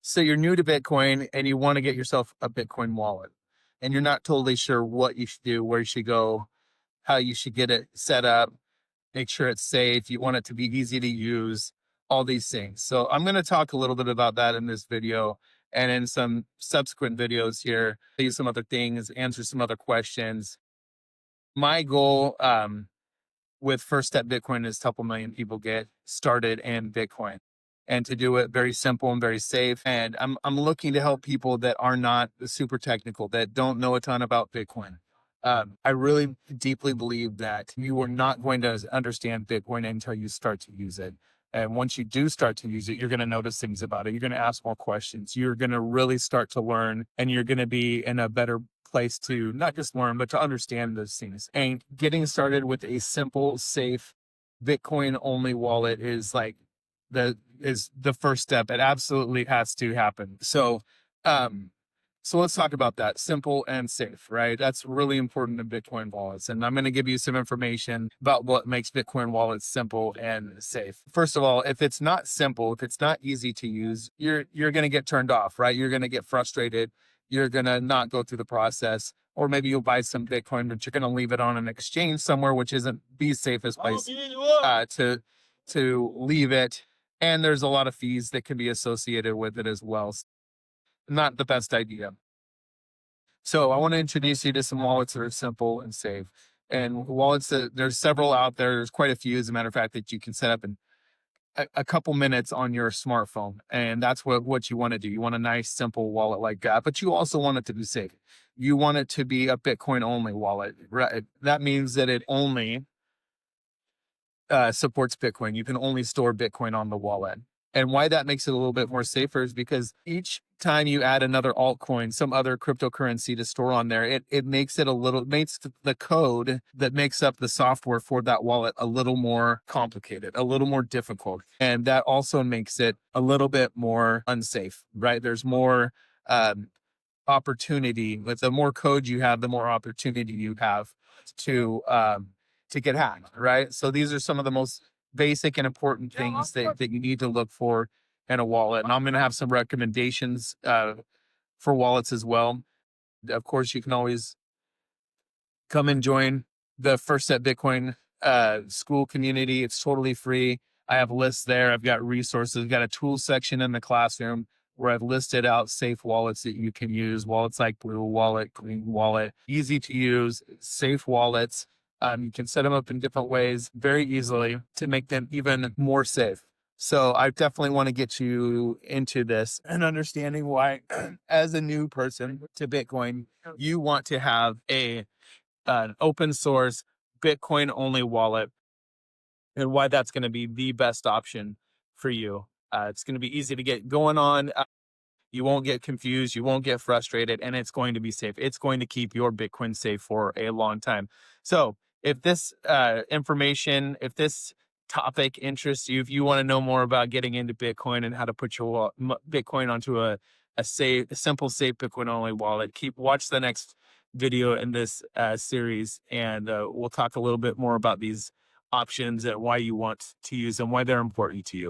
So you're new to Bitcoin and you want to get yourself a Bitcoin wallet and you're not totally sure what you should do, where you should go, how you should get it set up, make sure it's safe. You want it to be easy to use, all these things. So I'm going to talk a little bit about that in this video and in some subsequent videos here, use some other things, answer some other questions. My goal with First Step Bitcoin is to help a million people get started in Bitcoin and to do it very simple and very safe. And I'm looking to help people that are not super technical, that don't know a ton about Bitcoin. I really deeply believe that you are not going to understand Bitcoin until you start to use it. And once you do start to use it, you're going to notice things about it. You're going to ask more questions. You're going to really start to learn, and you're going to be in a better place to not just learn, but to understand those things. And getting started with a simple, safe Bitcoin only wallet is the first step. It absolutely has to happen. Um, so let's talk about that. Simple and safe, right? That's really important in Bitcoin wallets. And I'm going to give you some information about what makes Bitcoin wallets simple and safe. First of all, if it's not simple, if it's not easy to use, you're going to get turned off, right? You're going to get frustrated. You're going to not go through the process. Or maybe you'll buy some Bitcoin, but you're going to leave it on an exchange somewhere, which isn't the safest place to leave it. And there's a lot of fees that can be associated with it as well. Not the best idea. So I want to introduce you to some wallets that are simple and safe. And wallets that there's several out there. There's quite a few, as a matter of fact, that you can set up in a couple minutes on your smartphone. And that's what you want to do. You want a nice, simple wallet like that, but you also want it to be safe. You want it to be a Bitcoin only wallet, right? That means that it only supports Bitcoin. You can only store Bitcoin on the wallet. And why that makes it a little bit more safer is because each time you add another altcoin, some other cryptocurrency to store on there, it makes it a little, makes the code that makes up the software for that wallet a little more complicated, a little more difficult. And that also makes it a little bit more unsafe, right? There's more opportunity. With the more code you have, the more opportunity you have to get hacked, right? So these are some of the most basic and important things that you need to look for in a wallet. And I'm going to have some recommendations for wallets as well. Of course, you can always come and join the First Step Bitcoin school community. It's totally free. I have lists there. I've got resources. I've got a tools section in the classroom where I've listed out safe wallets that you can use. Wallets like Blue Wallet, Green Wallet, easy to use, safe wallets. You can set them up in different ways very easily to make them even more safe. So I definitely want to get you into this and understanding why, as a new person to Bitcoin, you want to have an open source Bitcoin only wallet and why that's going to be the best option for you. It's going to be easy to get going on. You won't get confused. You won't get frustrated, and it's going to be safe. It's going to keep your Bitcoin safe for a long time. So if this information, if this topic interests you, if you want to know more about getting into Bitcoin and how to put your Bitcoin onto a simple, safe Bitcoin only wallet, watch the next video in this series, and we'll talk a little bit more about these options and why you want to use them, why they're important to you.